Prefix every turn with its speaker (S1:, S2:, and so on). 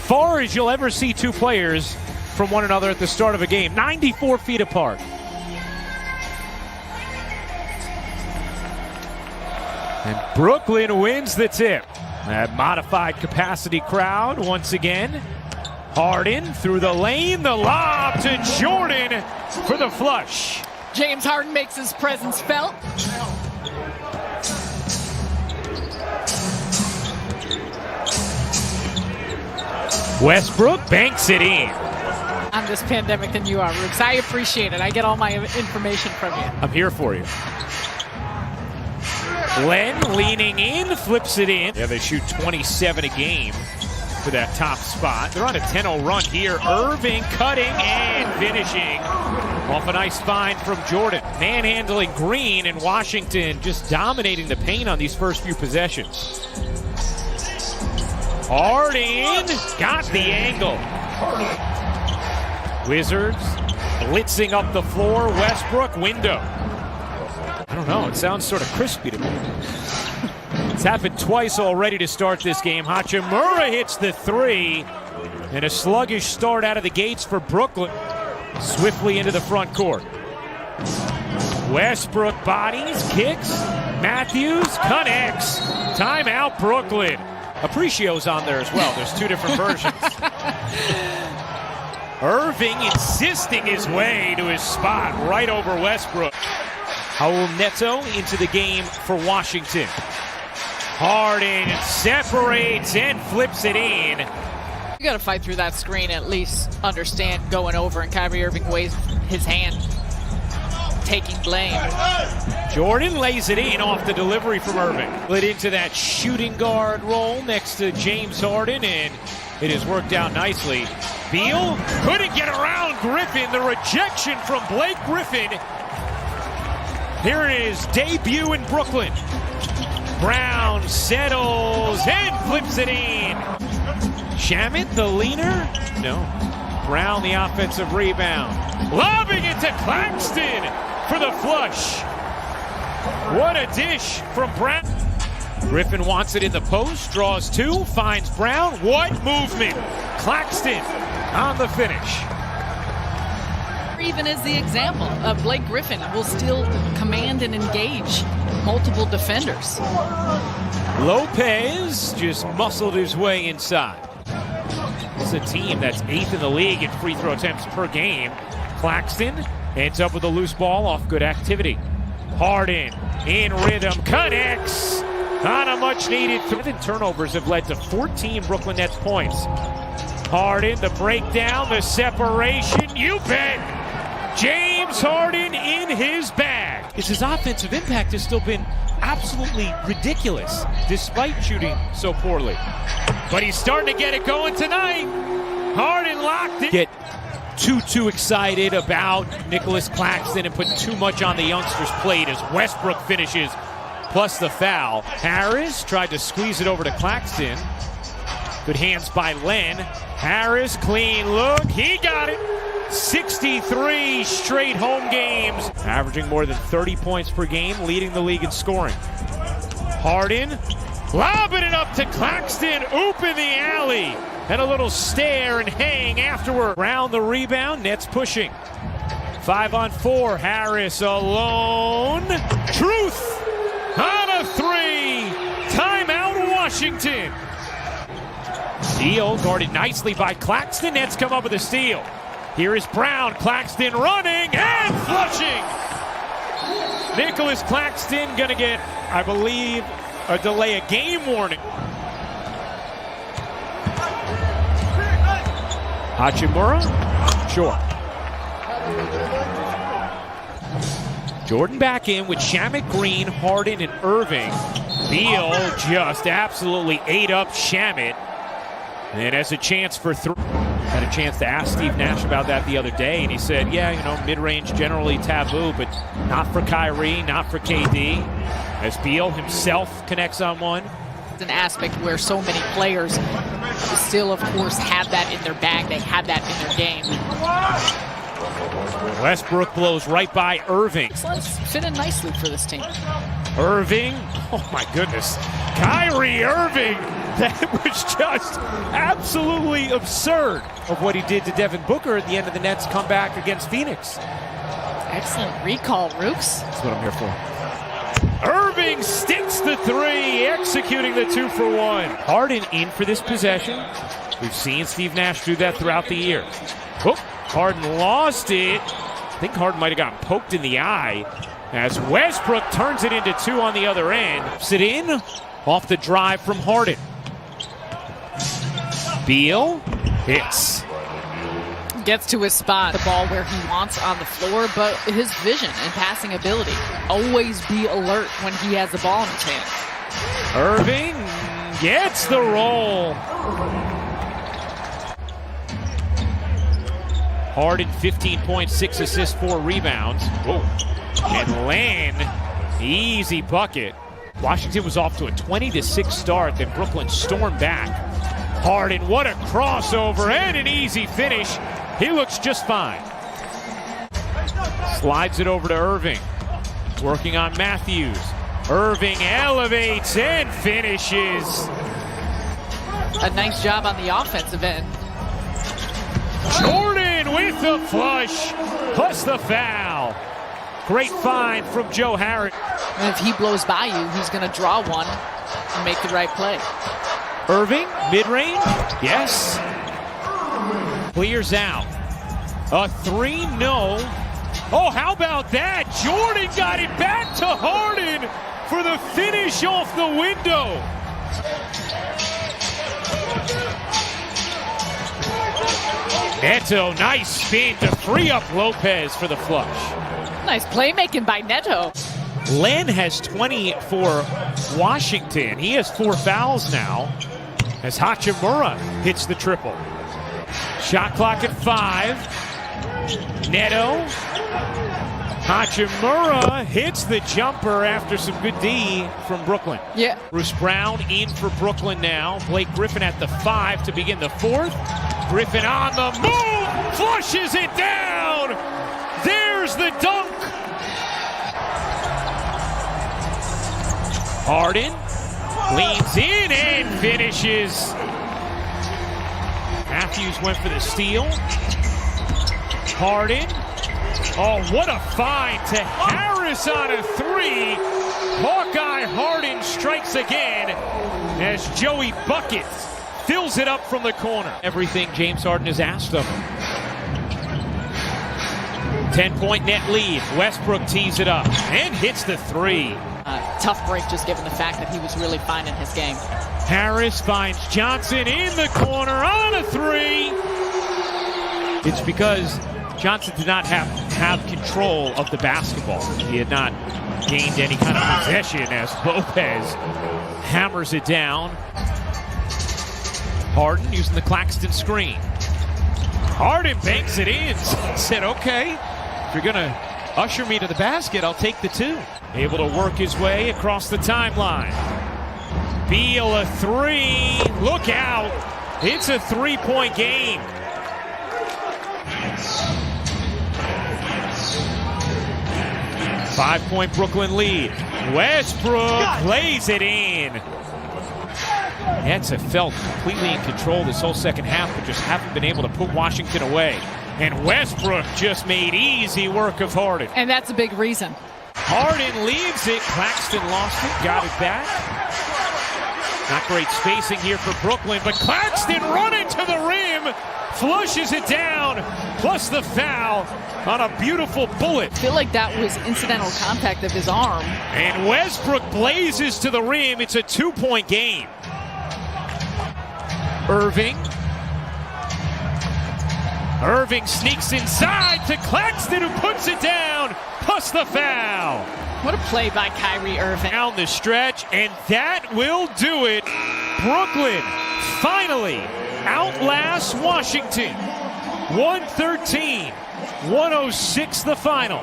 S1: far as you'll ever see two players from one another at the start of a game. 94 feet apart. And Brooklyn wins the tip. That modified capacity crowd once again. Harden through the lane, the lob to Jordan for the flush.
S2: James Harden makes his presence felt.
S1: Westbrook banks it in.
S2: On this pandemic than you are, Rooks. I appreciate it. I get all my information from you.
S1: I'm here for you. Len leaning in, flips it in. Yeah, they shoot 27 a game for that top spot. They're on a 10-0 run here. Irving cutting and finishing off a nice find from Jordan. Manhandling Green, and Washington just dominating the paint on these first few possessions. Harden got the angle. Wizards blitzing up the floor. Westbrook window. I don't know, it sounds sort of crispy to me. It's happened twice already to start this game. Hachimura hits the three, and a sluggish start out of the gates for Brooklyn. Swiftly into the front court. Westbrook bodies, kicks, Matthews connects. Timeout Brooklyn. Aprecio's on there as well. There's two different versions. Irving insisting his way to his spot right over Westbrook. Raul Neto into the game for Washington. Harden separates and flips it in.
S2: You got to fight through that screen, at least understand going over, and Kyrie Irving waves his hand, taking blame.
S1: Jordan lays it in off the delivery from Irving. Lit into that shooting guard role next to James Harden, and it has worked out nicely. Beal couldn't get around Griffin. The rejection from Blake Griffin. Here it is, debut in Brooklyn. Brown settles and flips it in. Shamet, the leaner? No. Brown, the offensive rebound. Lobbing it to Claxton for the flush. What a dish from Brown. Griffin wants it in the post, draws two, finds Brown. What movement? Claxton on the finish.
S2: Even as the example of Blake Griffin will still command and engage multiple defenders.
S1: Lopez just muscled his way inside. It's a team that's 8th in the league in free throw attempts per game. Claxton ends up with a loose ball off good activity. Harden in rhythm, connects on a much needed 3. Turnovers have led to 14 Brooklyn Nets points. Harden, the breakdown, the separation, you bet. James Harden in his bag. His offensive impact has still been absolutely ridiculous, despite shooting so poorly. But he's starting to get it going tonight. Harden locked it. Get too excited about Nicholas Claxton and put too much on the youngster's plate as Westbrook finishes, plus the foul. Harris tried to squeeze it over to Claxton. Good hands by Len. Harris, clean look, he got it. 63 straight home games, averaging more than 30 points per game, leading the league in scoring. Harden, lobbing it up to Claxton, oop in the alley, and a little stare and hang afterward. Around the rebound, Nets pushing. 5-on-4, Harris alone. Truth on a three. Timeout Washington. Steal guarded nicely by Claxton. Nets come up with a steal. Here is Brown, Claxton running and flushing. Nicholas Claxton gonna get, I believe, a delay of game warning. Hachimura, sure. Jordan back in with Shamet, Green, Harden, and Irving. Beal just absolutely ate up Shamet. And has a chance for 3. Had a chance to ask Steve Nash about that the other day, and he said, yeah, you know, mid-range generally taboo, but not for Kyrie, not for KD. As Beal himself connects on one.
S2: It's an aspect where so many players still, of course, have that in their bag. They have that in their game.
S1: Westbrook blows right by Irving.
S2: Let's fit in nicely for this team.
S1: Irving, oh my goodness. Kyrie Irving That was just absolutely absurd of what he did to Devin Booker at the end of the Nets' comeback against Phoenix.
S2: Excellent recall, Rooks.
S1: That's what I'm here for. Irving sticks the three, executing the 2-for-1. Harden in for this possession. We've seen Steve Nash do that throughout the year. Oh, Harden lost it. I think Harden might have gotten poked in the eye as Westbrook turns it into 2 on the other end. Sit in off the drive from Harden. Beal hits.
S2: Gets to his spot, the ball where he wants on the floor, but his vision and passing ability. Always be alert when he has the ball in his hand.
S1: Irving gets the roll. Harden 15.6 assists, 4 rebounds. Whoa. And Len, easy bucket. Washington was off to a 20-6 start, then Brooklyn stormed back. Harden, what a crossover and an easy finish. He looks just fine. Slides it over to Irving. Working on Matthews. Irving elevates and finishes.
S2: A nice job on the offensive end.
S1: Jordan with the flush, plus the foul. Great find from Joe Harris.
S2: And if he blows by you, he's going to draw one and make the right play.
S1: Irving, mid-range, yes. Clears out. A 3, no. Oh, how about that? Jordan got it back to Harden for the finish off the window. Neto, nice spin to free up Lopez for the flush.
S2: Nice playmaking by Neto.
S1: Len has 20 for Washington. He has 4 fouls now as Hachimura hits the triple. Shot clock at 5. Neto. Hachimura hits the jumper after some good D from Brooklyn.
S2: Yeah.
S1: Bruce Brown in for Brooklyn now. Blake Griffin at the 5 to begin the 4th. Griffin on the move, flushes it down. There's the dunk. Harden leans in and finishes. Matthews went for the steal. Harden. Oh, what a find to Harris on a 3. Hawkeye Harden strikes again as Joey Buckets fills it up from the corner. Everything James Harden has asked of him. 10-point net lead. Westbrook tees it up and hits the 3.
S2: Tough break just given the fact that he was really fine in his game.
S1: Harris finds Johnson in the corner on a 3. It's because Johnson did not have control of the basketball. He had not gained any kind of possession as Lopez hammers it down. Harden using the Claxton screen. Harden banks it in. Said, okay, if you're going to usher me to the basket, I'll take the 2. Able to work his way across the timeline. Beal a 3. Look out. It's a 3-point game. Five-point Brooklyn lead. Westbrook lays it in. Nets have felt completely in control this whole second half, but just haven't been able to put Washington away. And Westbrook just made easy work of Harden.
S2: And that's a big reason.
S1: Harden leaves it. Claxton lost it, got it back. Not great spacing here for Brooklyn, but Claxton running to the rim, flushes it down, plus the foul on a beautiful bullet.
S2: I feel like that was incidental contact of his arm.
S1: And Westbrook blazes to the rim. It's a 2-point game. Irving sneaks inside to Claxton, who puts it down, plus the foul.
S2: What a play by Kyrie Irving.
S1: Down the stretch, and that will do it. Brooklyn finally outlasts Washington. 113-106 the final.